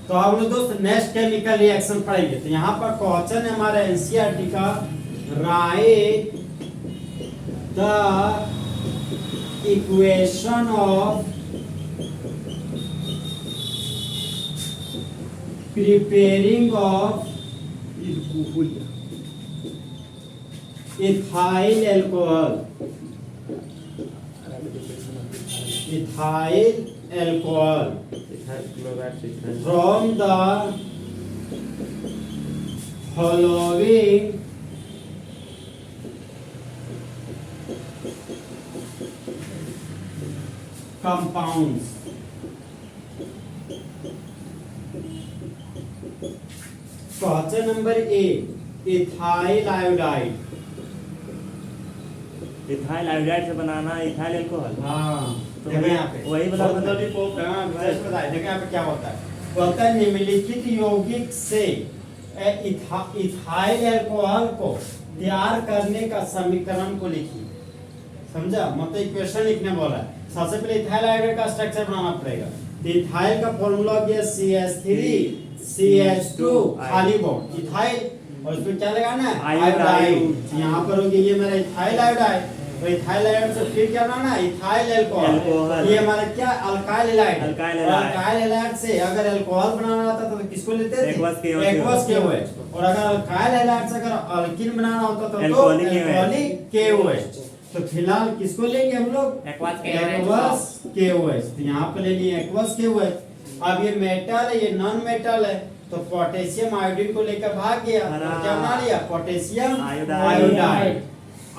तो हम लोग दोस्त नेक्स्ट केमिकल रिएक्शन पढ़ेंगे। तो यहाँ पर क्वेश्चन है हमारा एनसीईआरटी का, right the equation of preparing of ethyl alcohol, ethyl alcohol from the following compounds. Question number A, ethyl iodide. Ethyl iodide से बनाना इथाइल अल्कोहल। हाँ, तो देखो यहाँ पे वही बता देखो यहाँ पे क्या होता है, बोलता है निम्नलिखित यौगिक से इथाइल अल्कोहल को तैयार करने का समीकरण को लिखिए। समझा, मतलब इक्वेशन लिखने बोला है। सबसे पहले इथाइल आयोडाइड का स्ट्रक्चर बनाना पड़ेगा। तो इथाइल का फॉर्मूला हो गया CH3 CH2 खाली बॉन्ड इथाइल, और इसमें क्या लगाना है, आयोडाइड। यहाँ पर हो गया ये मेरा इथाइल आयोडाइड, तो इथाइल आयोडाइड से फिर क्या बनाना है, इथाइल अल्कोहल। ये हमारा क्या, अल्काइल हैलाइड। अल्काइल हैलाइड से अगर अल्कोहल बनाना होता तो किसको लेते थे, एक्वस KOH। और अगर अल्काइल हैलाइड से अगर अल्कीन बनाना होता तो अल्कोहलिक KOH। तो फिलहाल किसको लेंगे हम लोग, एक्वस KOH। तो यहाँ पे ले लिए एक्वस KOH। अब ये मेटल है, ये नॉन मेटल है, तो पोटेशियम आयोडीन को लेकर भाग गया, तो क्या बना लिया, पोटेशियम आयोडाइड।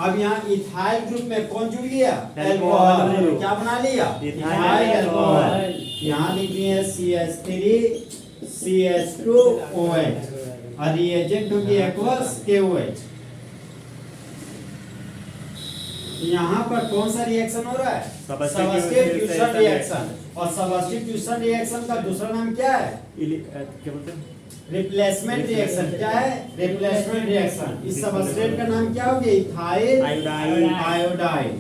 अब यहाँ इथाइल ग्रुप में कौन जुड़ गया, अल्कोहल, क्या बना लिया, इथाइल अल्कोहल। यहाँ लिख दिए CH3 CH2OH, और रिएजेंट हो गया एक्वस KOH। यहाँ पर कौन सा रिएक्शन हो रहा है, सब्स्टिट्यूशन रिएक्शन। और सब्स्टिट्यूशन रिएक्शन का दूसरा नाम क्या है, क्या बोलते हैं, रिप्लेसमेंट रिएक्शन। क्या है, रिप्लेसमेंट रिएक्शन। इस सब्सट्रेट का नाम क्या हो गया, इथाइल आयोडाइड।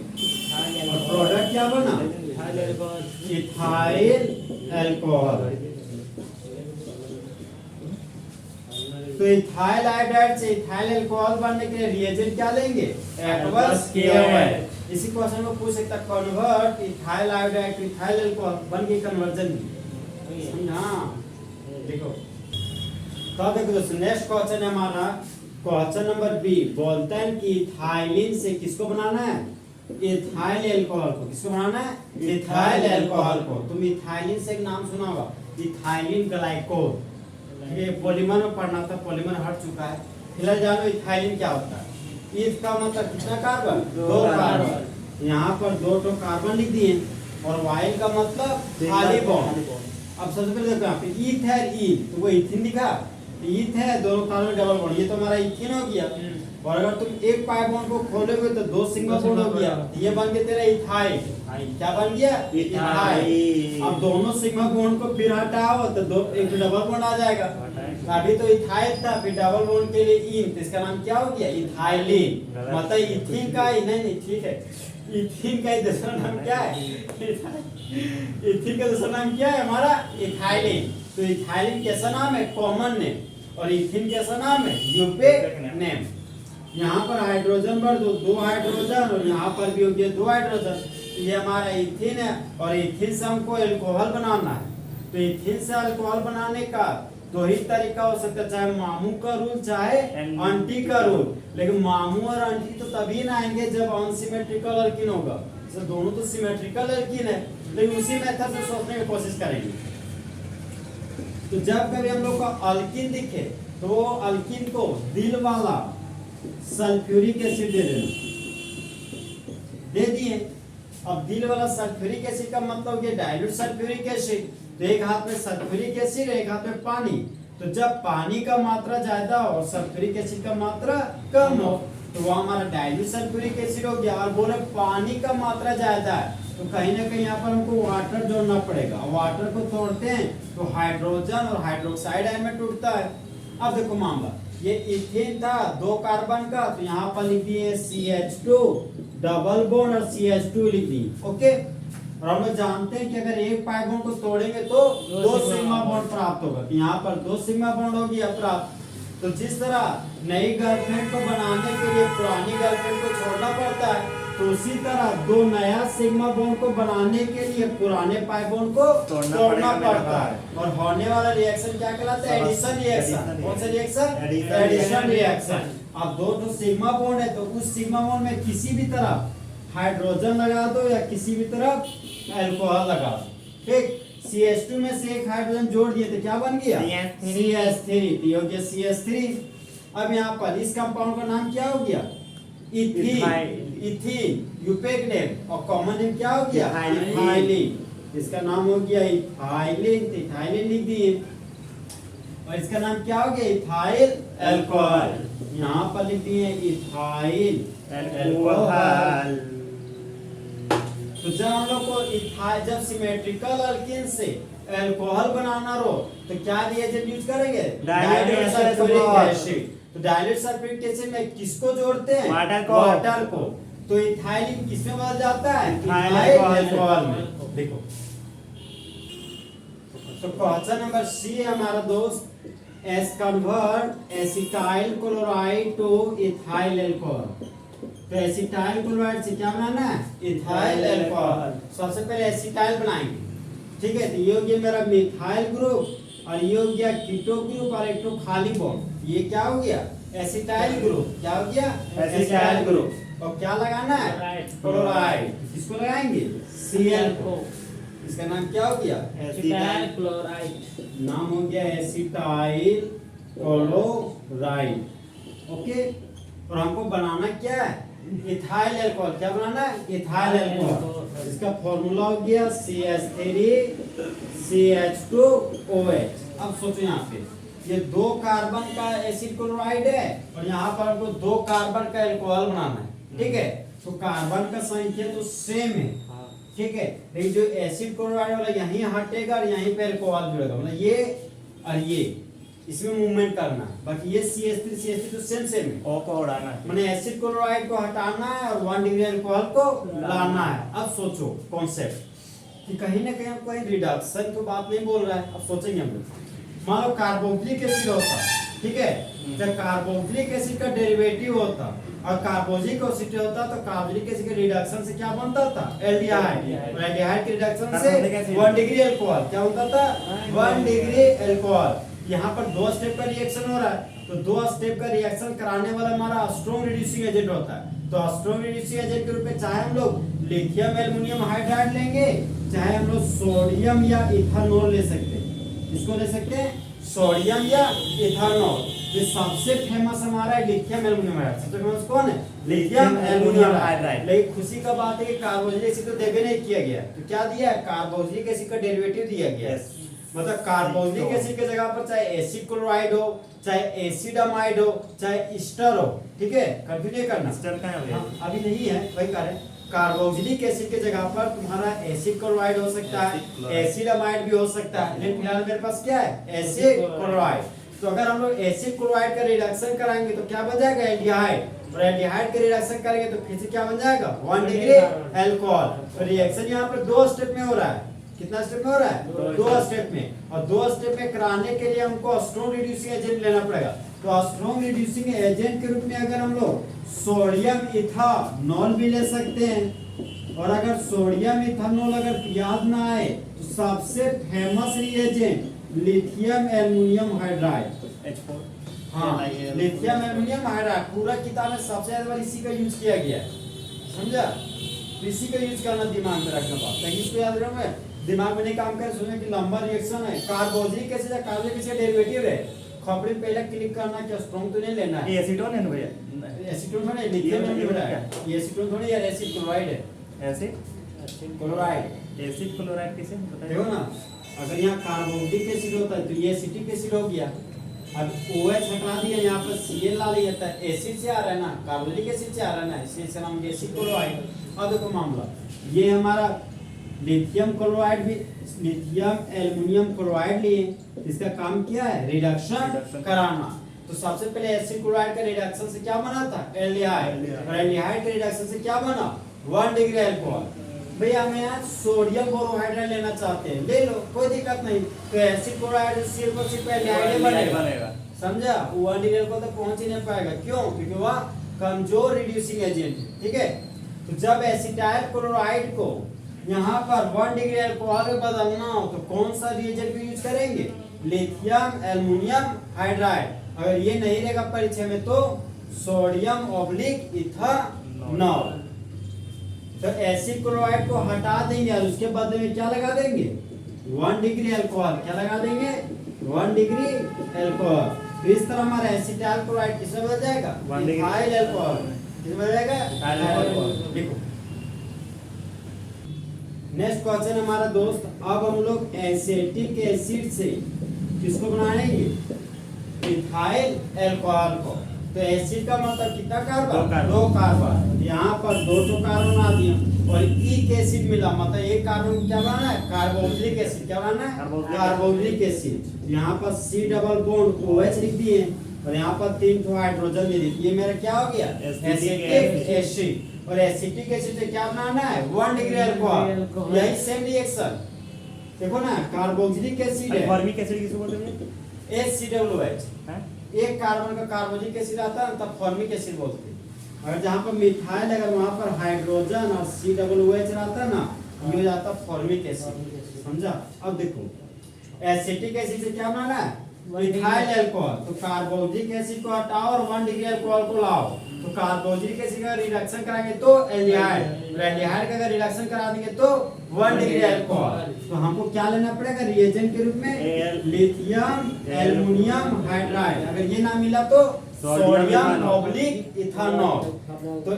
और प्रोडक्ट क्या बना, इथाइल अल्कोहल। तो इथाइल आयोडाइड से इथाइल अल्कोहल बनने के लिए रिएजेंट क्या लेंगे, एक्वस KOH। इसी क्वेश्चन को पूछ सकता, convert ethyl iodide two ethyl alcohol, बन गई कन्वर्जन। हाँ देखो, तो देखो दोस्तों नेक्स्ट क्वेश्चन है हमारा क्वेश्चन नंबर बी। बोलते हैं कि इथाइलिन से किसको बनाना है, इथाइल अल्कोहल को। किसको बनाना है, इथाइल अल्कोहल को। तुम इथाइलिन से एक नाम सुना होगा, इथाइलिन ग्लाइकोल। ये पॉलीमर में पढ़ना था, पॉलीमर हट चुका है। फिलहाल जानो इथाइलिन क्या होता है। इसका मतलब कितना कार्बन, 2 कार्बन। यहाँ पर 2 कार्बन लिख दिए, और वाइल का मतलब खाली बॉन्ड। अब सबसे पहले देखो यहाँ पे ईथ है, ईथ तो वो इथिन दिखा, ईथ है, 2 कार्बन डबल बॉन्ड, ये तो हमारा इथिन हो गया। और अगर तुम एक पाई बॉन्ड को खोलोगे तो 2 सिंगल बॉन्ड हो गया, ये बन गया तेरा इथाइल। क्या बन गया, इथाइल। अब दोनों सिग्मा बॉन्ड को फिर हटाओ तो एक डबल बॉन्ड आ जाएगा। अभी तो इथाइल था, फिर डबल बॉन्ड के लिए इन, तो इसका नाम क्या हो गया, इथाइलिन। मतलब इथिन का ही नहीं, ठीक है, इथिन का दूसरा नाम क्या है, इथिन का दूसरा नाम क्या है हमारा, इथाइलिन। तो इथाइलिन कैसा नाम है, कॉमन नेम, और इथिन कैसा नाम है, यूनिक नेम। यहाँ पर हाइड्रोजन पर 2 हाइड्रोजन, और यहाँ पर भी हो गया 2 हाइड्रोजन। ये हमारा इथिन है, और इथिन से हमको अल्कोहल बनाना है। तो इथिन से अल्कोहल बनाने का 2 ही तरीका हो सकता है, चाहे मामू का रूल चाहे आंटी का रूल। लेकिन मामू और आंटी तो तभी ना आएंगे जब अनसिमेट्रिकल अल्कीन होगा। तो दोनों तो सिमेट्रिकल अल्कीन है, लेकिन उसी मेथड से सोचने की कोशिश करेंगे। तो जब कभी हम लोग को अल्कीन दिखे तो अल्कीन को दिल वाला सल्फ्यूरिक एसिड दे देना, दे दिए। अब दिल वाला सल्फ्यूरिक एसिड का मतलब ये डाइल्यूट सल्फ्यूरिक एसिड। तो एक हाथ में सल्फ्यूरिक एसिड, एक हाथ में पानी। तो जब पानी का मात्रा ज्यादा हो और सल्फ्यूरिक एसिड का मात्रा कम हो तो वो हमारा डाइल्यूट सल्फ्यूरिक एसिड हो गया। और बोले पानी का मात्रा ज्यादा है तो कहीं ना कहीं यहाँ पर हमको वाटर जोड़ना पड़ेगा। वाटर को तोड़ते हैं तो हाइड्रोजन और हाइड्रोक्साइड आयन में टूटता है। अब देखो मामला, ये इथेन था 2 कार्बन का, तो यहाँ पर लिख दिए CH2 डबल बॉन्ड और CH2 लिख दिए। ओके, और हम लोग जानते हैं कि अगर एक पाई बॉन्ड को तोड़ेंगे तो 2 सिग्मा बॉन्ड बॉन्ड प्राप्त होगा। तो यहाँ पर 2 सिग्मा बॉन्ड हो गया प्राप्त। तो जिस तरह नई गर्लफ्रेंड को बनाने के लिए पुरानी गर्लफ्रेंड को छोड़ना पड़ता है, तो उसी तरह 2 नया सिग्मा बॉन्ड को बनाने के लिए पुराने पाई बॉन्ड को तोड़ना पड़ता है। और होने वाला रिएक्शन क्या कहलाता है? Addition reaction. कौन सा रिएक्शन? Addition reaction. अब 2 सिग्मा बॉन्ड है तो उस सिग्मा बॉन्ड में किसी भी तरफ हाइड्रोजन लगा दो या किसी भी तरफ अल्कोहल लगा दो, ठीक। CH2 में से एक हाइड्रोजन जोड़ दिए तो क्या बन गया? CH3। हो गया CH3। अब यहाँ पर इस कंपाउंड का नाम क्या हो गया? इथीन। इथीन यूपेक नेम, और कॉमन नेम क्या हो गया? इथाइलिन। इसका नाम हो गया इथाइलिन, तो इथाइलिन लिख दिए। और इसका नाम क्या हो गया? Ethyl alcohol. यहाँ पर लिख दिए इथाइल अल्कोहल। तो जब हम लोग को जब सिमेट्रिकल अल्कीन से अल्कोहल बनाना हो तो क्या रिएजेंट यूज करेंगे? Dilute sulphuric acid. तो डाइल्यूट सल्फ्यूरिक एसिड में किसको जोड़ते हैं? वाटर को। तो इथाइलिन किसमें बदल जाता है? इथाइल अल्कोहल में। देखो तो क्वेश्चन नंबर C हमारा दोस्त, S convert acetyl chloride two ethyl alcohol. तो एसिटाइल क्लोराइड से क्या बनाना है? Ethyl alcohol. सबसे पहले एसिटाइल बनाएंगे, ठीक है। तो ये हो गया मेरा मिथाइल ग्रुप, और ये हो गया कीटो ग्रुप, और एक तो खाली बॉन्ड। ये क्या हो गया? Acetyl group. क्या हो गया? Acetyl group. और क्या लगाना है? क्लोराइड। किसको लगाएंगे? Cl को। इसका नाम क्या हो गया? Acetyl chloride. नाम हो गया एसिटाइल क्लोराइड। ओके। और हमको बनाना क्या है? Ethyl alcohol. क्या बनाना है? Ethyl alcohol. इसका फॉर्मूला हो गया CH3 CH2OH। अब सोचो यहाँ पे ये 2 कार्बन का एसिड क्लोराइड है और यहाँ पर हमको 2 कार्बन का अल्कोहल बनाना है, ठीक है। तो कार्बन का संख्या तो सेम है, ठीक है, लेकिन जो एसिड क्लोराइड वाला यहीं हटेगा और यहीं पे अल्कोहल जुड़ेगा, मतलब ये और ये इसमें मूवमेंट करना है। बाकी ये CH3 तो सेम है। ओ को उड़ाना है, मैंने एसिड क्लोराइड को हटाना है और 1 डिग्री अल्कोहल को लाना है। अब सोचो कॉन्सेप्ट कि कहीं ना कहीं कोई रिडक्शन तो बात नहीं बोल रहा है। अब सोचेंगे हम लोग, मान लो कार्बोक्सिलिक एसिड होता, ठीक है, जब कार्बोक्सिलिक एसिड का डेरिवेटिव होता और कार्बोक्सिलिक एसिड होता तो कार्बोक्सिलिक एसिड के रिडक्शन से क्या बनता था? एल्डिहाइड। और एल्डिहाइड के रिडक्शन से 1 डिग्री अल्कोहल क्या होता था? 1 डिग्री अल्कोहल। यहाँ पर 2 स्टेप का रिएक्शन हो रहा है, तो 2 स्टेप का रिएक्शन कराने वाला हमारा स्ट्रॉन्ग रिड्यूसिंग एजेंट होता है। तो स्ट्रॉन्ग रिड्यूसिंग एजेंट के रूप में चाहे हम लोग लिथियम एल्युमिनियम हाइड्राइड लेंगे, चाहे हम लोग सोडियम या इथेनॉल ले सकते हैं। इसको ले सकते हैं सोडियम या इथेनॉल। ये सबसे फेमस हमारा है लिथियम एल्युमिनियम हाइड्राइड। सबसे फेमस कौन है? Lithium aluminium hydride. लेकिन खुशी का बात है कि कार्बोक्सिलिक एसिड तो देवे नहीं किया गया, तो क्या दिया है? कार्बोक्सिलिक एसिड का डेरिवेटिव दिया गया है। मतलब कार्बोक्सिलिक एसिड के जगह पर चाहे एसिड क्लोराइड हो, चाहे एसिड अमाइड हो, चाहे एस्टर हो, ठीक है, कंफ्यूज नहीं करना। एस्टर कहाँ है? अभी नहीं है, वही कह रहे हैं। कार्बोक्सिलिक एसिड के जगह पर तुम्हारा एसिड क्लोराइड हो सकता है, एसिड अमाइड भी हो सकता है, लेकिन फिलहाल मेरे पास क्या है? Acid chloride. तो अगर हम लोग एसिड क्लोराइड का रिडक्शन कराएंगे तो क्या बन जाएगा? एल्डिहाइड। और एल्डिहाइड का रिडक्शन करेंगे तो फिर से क्या बन जाएगा? 1 डिग्री अल्कोहल। तो रिएक्शन यहाँ पर 2 स्टेप में हो रहा है। कितना स्टेप में हो रहा है? 2 स्टेप में। और 2 स्टेप में कराने के लिए हमको स्ट्रॉन्ग रिड्यूसिंग एजेंट लेना पड़ेगा। तो स्ट्रॉन्ग रिड्यूसिंग एजेंट के रूप में अगर हम लोग सोडियम इथेनॉल भी ले सकते हैं, और अगर सोडियम इथेनॉल अगर याद ना आए तो सबसे famous reagent lithium aluminium hydride. H4। हाँ, लिथियम एल्युमिनियम हाइड्राइड पूरा किताब में सबसे ज्यादा इसी का यूज किया गया है, समझा? इसी का यूज करना दिमाग में रखना बात, ताकि इसको याद रखना है। दिमाग में नहीं काम करे, सोचने कि लंबा रिएक्शन है, कार्बोक्सिलिक एसिड या कार्बोक्सिलिक एसिड डेरिवेटिव है, खोपड़ी पे पहले क्लिक करना कि स्ट्रॉन्ग तो नहीं लेना है। ये एसीटोन है ना भैया? एसीटोन थोड़ी लिथियम हाइड्राइड, ये एसीटोन थोड़ी यार, एसिड क्लोराइड है। एसिड क्लोराइड, एसिड क्लोराइड किसे बताइए? देखो ना, अगर यहाँ कार्बोक्सिलिक एसिड होता है तो ये एसिटिक एसिड हो गया। अब OH हटा दिया, यहाँ पर Cl ला लिया, था एसिड से आ रहा है ना, कार्बोक्सिलिक एसिड से आ रहा है ना, इसलिए इसका नाम एसिड क्लोराइड। अब देखो मामला, ये हमारा लिथियम क्लोराइड भी, लिथियम एल्युमिनियम क्लोराइड लिए, इसका काम क्या है? रिडक्शन कराना। तो सबसे पहले एसिड क्लोराइड का रिडक्शन से क्या बना था? एल्डिहाइड। और एल्डिहाइड के रिडक्शन से क्या बना? 1 डिग्री अल्कोहल। भैया हमें यहाँ सोडियम बोरोहाइड्रेट लेना चाहते हैं, ले लो कोई दिक्कत नहीं। तो एसिड क्लोराइड सिर्फ और सिर्फ एल्डिहाइड बनेगा, समझा। 1 डिग्री को तो पहुंच ही नहीं पाएगा, क्यों? क्योंकि वह कमजोर रिड्यूसिंग एजेंट है, ठीक है। तो जब एसिटाइल क्लोराइड को यहाँ पर 1 डिग्री अल्कोहल में बदलना हो तो कौन सा रिएजेंट को यूज करेंगे? Lithium aluminium hydride. अगर ये नहीं रहेगा परीक्षा में तो सोडियम ऑब्लिक इथानॉल। तो एसिड क्लोराइड को हटा देंगे और उसके बदले में क्या लगा देंगे? 1 डिग्री अल्कोहल। क्या लगा देंगे? 1 डिग्री अल्कोहल। तो इस तरह हमारा एसिटाइल क्लोराइड किसमें बदल जाएगा? Ethyl alcohol. किसमें बदल जाएगा? Ethyl alcohol. देखो नेक्स्ट क्वेश्चन हमारा दोस्त, अब हम लोग एसिटिक एसिड से किसको बनाएंगे? इथाइल अल्कोहल को। तो एसिड का मतलब कितना कार्बन? 2 कार्बन। यहाँ पर 2 कार्बन आ दिया और एक एसिड मिला, मतलब एक कार्बन क्या बनाना है? Carboxylic acid. क्या बनाना है? Carboxylic acid. यहाँ पर C डबल बॉन्ड OH लिख दिए और यहाँ पर 3 हाइड्रोजन दे दी। ये मेरा क्या हो गया? Acetic acid. और एसिटिक एसिड से क्या बनाना है? 1 डिग्री अल्कोहल। यही सेम रिएक्शन देखो ना, कार्बोक्सिलिक एसिड है। फॉर्मिक एसिड किसको बोलते हैं? HCOOH। एक कार्बन का कार्बोक्सिलिक एसिड आता है तब फॉर्मिक एसिड बोलते हैं। अगर जहाँ पर मिथाइल अगर वहाँ पर हाइड्रोजन और COOH रहता है ना, ये हो जाता है फॉर्मिक एसिड, समझा। अब देखो एसिटिक एसिड से क्या बनाना है? Ethyl alcohol. तो कार्बोक्सिलिक एसिड को हटाओ और 1 डिग्री अल्कोहल को लाओ। तो कार्बोक्सिलिक एसिड का रिडक्शन कराएंगे तो एल्डिहाइड, और एल्डिहाइड का अगर रिडक्शन करा देंगे तो 1 डिग्री अल्कोहल। तो हमको क्या लेना पड़ेगा रिएजेंट के रूप में? Lithium aluminium hydride. अगर ये ना मिला तो सोडियम ऑब्लिक इथानॉल। तो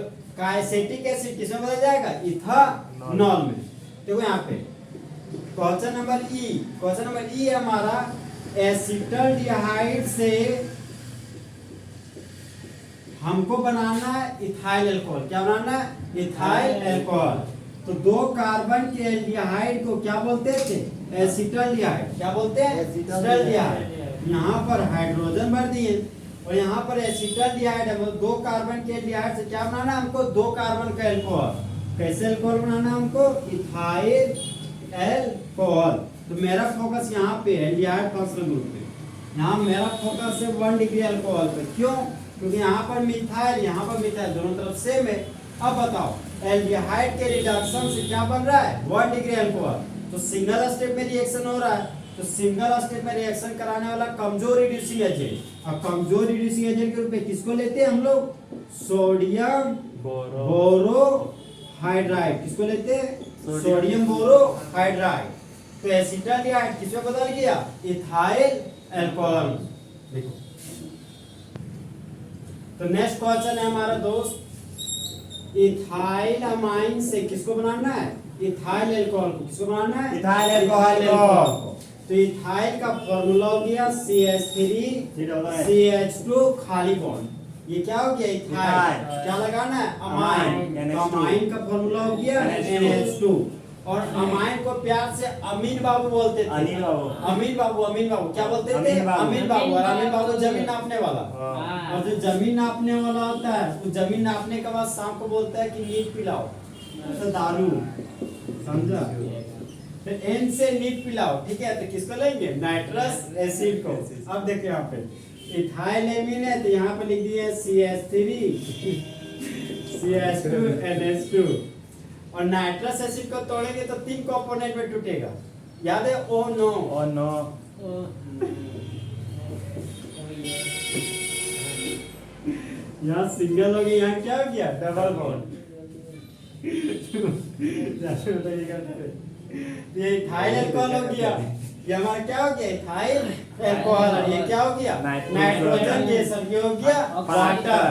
एसिटिक एसिड किसमें बदल जाएगा? इथानॉल में। देखो यहाँ पे क्वेश्चन नंबर ई। क्वेश्चन नंबर ई है हमारा, एसिटल्डिहाइड से हमको बनाना है इथाइल अल्कोहल। क्या बनाना है? Ethyl alcohol. तो 2 कार्बन के एल्डिहाइड को क्या बोलते थे? एसिटल्डिहाइड। क्या बोलते हैं? एसिटल्डिहाइड। यहाँ पर हाइड्रोजन भर दिए और यहाँ पर एसिटल्डिहाइड है, मतलब 2 कार्बन के एल्डिहाइड से क्या बनाना है हमको? 2 कार्बन का अल्कोहल। कैसे अल्कोहल बनाना है हमको? Ethyl alcohol. तो मेरा फोकस यहाँ पे है एल्डिहाइड फंक्शनल ग्रुप पे। यहाँ मेरा फोकस है 1 डिग्री अल्कोहल पे। क्यों? क्योंकि यहाँ पर मिथाइल, यहाँ पर मिथाइल, दोनों तरफ सेम है। अब बताओ एल्डिहाइड के रिडक्शन से क्या बन रहा है? 1 डिग्री अल्कोहल। तो सिंगल स्टेप में रिएक्शन हो रहा है। तो सिंगल स्टेप में रिएक्शन कराने वाला कमजोर रिड्यूसिंग एजेंट। अब कमजोर रिड्यूसिंग एजेंट के रूप में किसको लेते हैं हम लोग? Sodium borohydride. किसको लेते हैं? Sodium borohydride. तो एसिटल्डिहाइड किसमें बदल गया? Ethyl alcohol. देखो तो नेक्स्ट क्वेश्चन है हमारा दोस्त, इथाइल अमाइन से किसको बनाना है? इथाइल अल्कोहल को। किसको बनाना है? इथाइल अल्कोहल को। तो इथाइल का फॉर्मूला हो गया CH3CH2 खाली बॉन्ड। ये क्या हो गया? इथाइल। क्या लगाना है? अमाइन। अमाइन का फॉर्मूला हो गया NH2। और अमाइन को प्यार से अमीन बाबू बोलते थे। अमीन बाबू क्या बोलते थे? अमीन बाबू। और अमीन बाबू जमीन नापने वाला। और जो जमीन नापने वाला होता है वो जमीन नापने के बाद शाम को बोलता है कि नीट पिलाओ, तो दारू, समझा। तो एन से नीट पिलाओ, ठीक है। तो किसको लेंगे? नाइट्रस एसिड को। अब देखिए यहाँ पे इथाइल एमीन है तो यहाँ पे लिख दिए CH3CH2NH2। और नाइट्रस एसिड को तोड़ेंगे तो 3 कंपोनेंट में टूटेगा, याद है? Oh no. यहाँ सिंगल हो गया, यहाँ क्या हो गया? Double bond. ये इथाइल अल्कोहल हो गया। ये हमारा क्या हो गया? Ethyl alcohol. ये क्या हो गया? Nitrogen gas. और ये हो गया वाटर।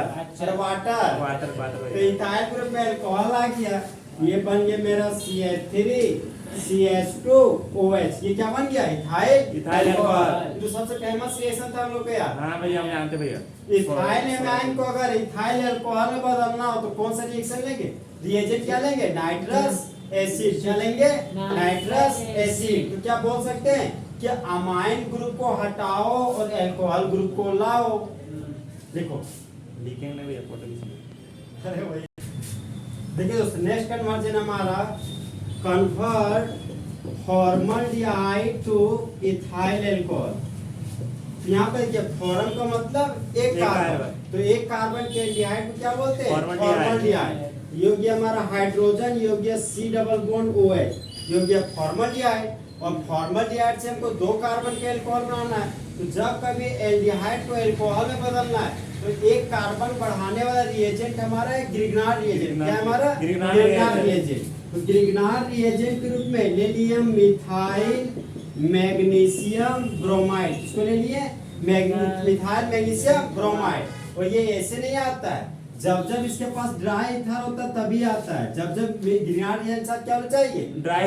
तो इथाइल ग्रुप में अल्कोहल आ गया। ये बन गया मेरा CH3CH2OH। ये क्या बन गया? Ethyl alcohol. जो सबसे फेमस रिएक्शन था हम लोग का यार। हाँ भैया हम जानते भैया। इथाइल अमाइन को अगर इथाइल अल्कोहल में बदलना हो तो कौन सा रिएक्शन लेंगे? रिएजेंट क्या लेंगे? Nitrous acid. क्या लेंगे? Nitrous acid. तो क्या बोल सकते हैं कि अमाइन ग्रुप को हटाओ और अल्कोहल ग्रुप को लाओ। देखो लिखेंगे भैया फोटो। अरे भाई देखिए दोस्तों, नेक्स्ट कन्वर्जन हमारा convert formaldehyde two ethyl alcohol. यहाँ पे देखिए फॉर्म का मतलब एक कार्बन, तो एक कार्बन के एल्डिहाइड को क्या बोलते हैं? फॉर्मल्डिहाइड। ये हो गया हमारा हाइड्रोजन, ये हो गया C डबल बॉन्ड OH, ये हो गया फॉर्मल्डिहाइड। और फॉर्मल्डिहाइड से हमको दो कार्बन के अल्कोहल बनाना है, तो जब कभी एल्डिहाइड को अल्कोहल में बदलना है तो एक कार्बन बढ़ाने वाला रिएजेंट हमारा है ग्रिग्नार रिएजेंट। क्या हमारा? ग्रिग्नार रिएजेंट। तो ग्रिग्नार रिएजेंट के रूप में ले लिए मिथाइल मैग्नीशियम ब्रोमाइड। इसको ले लिए मिथाइल मैग्नीशियम ब्रोमाइड। और ये ऐसे नहीं आता है, जब जब इसके पास ड्राई ईथर होता है तभी आता है। जब जब ग्रिग्नार रिएजेंट साथ क्या होना चाहिए? Dry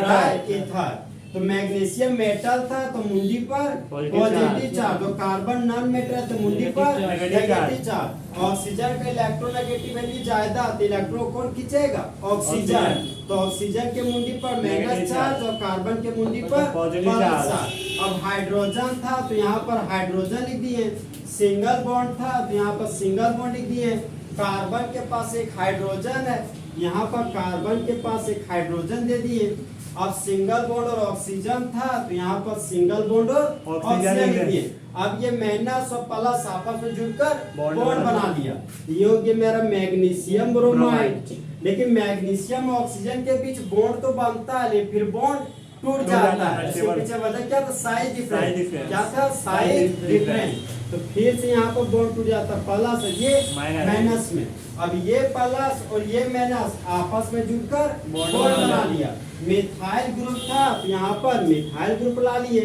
ether. तो मैग्नीशियम मेटल था तो मुंडी पर पॉजिटिव चार्ज, तो कार्बन नॉन मेटल है तो मुंडी पर नेगेटिव चार्ज। ऑक्सीजन का इलेक्ट्रोनेगेटिव वैल्यू ज्यादा तो इलेक्ट्रॉन कौन खींचेगा? ऑक्सीजन। तो ऑक्सीजन के मुंडी पर माइनस चार्ज और कार्बन के मुंडी पर पॉजिटिव चार्ज। अब हाइड्रोजन था तो यहाँ पर हाइड्रोजन लिख दिए, सिंगल बॉन्ड था तो यहाँ पर सिंगल बॉन्ड लिख दिए। कार्बन के पास एक हाइड्रोजन है, यहाँ पर कार्बन के पास एक हाइड्रोजन दे दिए। अब सिंगल बॉन्ड और ऑक्सीजन था तो यहाँ पर सिंगल बॉन्ड और ऑक्सीजन लिख दिए। अब ये माइनस और प्लस आपस में जुड़कर बॉन्ड बना दिया। ये हो गया मेरा मैग्नीशियम ब्रोमाइड। लेकिन मैग्नीशियम और ऑक्सीजन के बीच बॉन्ड तो बनता है लेकिन फिर बॉन्ड टूट जाता है। इसके पीछे वजह क्या था? Size difference. क्या था? Size difference. तो फिर से यहाँ पर बॉन्ड टूट जाता प्लस, ये माइनस में। अब ये प्लस और ये माइनस आपस में जुड़कर बॉन्ड बना दिया। मिथाइल ग्रुप था तो यहाँ पर मिथाइल ग्रुप ला लिए।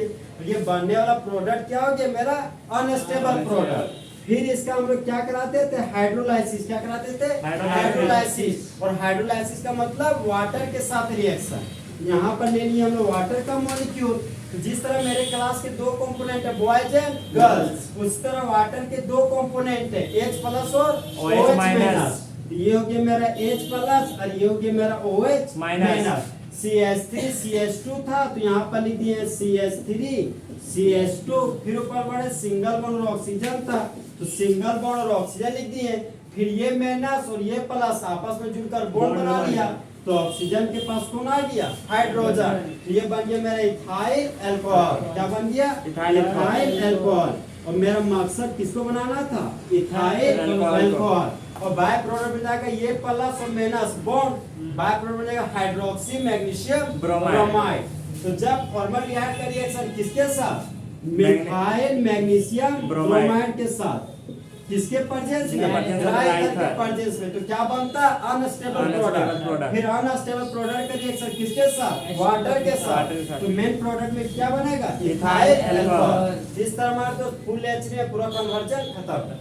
ये बनने वाला प्रोडक्ट क्या हो गया? मेरा अनस्टेबल प्रोडक्ट। फिर इसका हम लोग क्या कराते थे? हाइड्रोलाइसिस। क्या कराते थे? हाइड्रोलाइसिस। और हाइड्रोलाइसिस का मतलब वाटर के साथ रिएक्शन। यहाँ पर ले लिए हम लोग वाटर का मॉलिक्यूल। तो जिस तरह मेरे क्लास के दो कंपोनेंट है बॉयज एंड गर्ल्स, उस तरह वाटर के दो कंपोनेंट है H प्लस और OH माइनस। ये हो गया मेरा H प्लस और ये हो गया मेरा OH माइनस। CH3 CH2 था तो यहाँ पर लिख दिए CH3 CH2। फिर ऊपर बढ़े सिंगल बॉन्ड और ऑक्सीजन था तो सिंगल बॉन्ड और ऑक्सीजन लिख दिए। फिर ये माइनस और ये प्लस आपस में जुड़कर बॉन्ड बना दिया तो ऑक्सीजन के पास कौन आ गया? हाइड्रोजन। तो ये बन गया मेरा इथाइल अल्कोहल। क्या बन गया? Ethyl alcohol. और मेरा मकसद किसको बनाना था? Ethyl alcohol. और बाय प्रोडक्ट में जाएगा ये प्लस और माइनस बॉन्ड, बाय प्रोडक्ट में जाएगा हाइड्रोक्सी मैग्नीशियम ब्रोमाइड। तो जब फॉर्मल्डिहाइड का रिएक्शन किसके साथ? मिथाइल मैग्नीशियम ब्रोमाइड के साथ। किसके प्रेजेंस में? ड्राई ईथर के प्रेजेंस में। तो क्या बनता है? Unstable product. फिर अनस्टेबल प्रोडक्ट का रिएक्शन किसके साथ? वाटर के साथ। तो मेन प्रोडक्ट में क्या बनेगा? Ethyl alcohol. जिस तरह हमारे तो फुल एच में पूरा कन्वर्जन खत्म।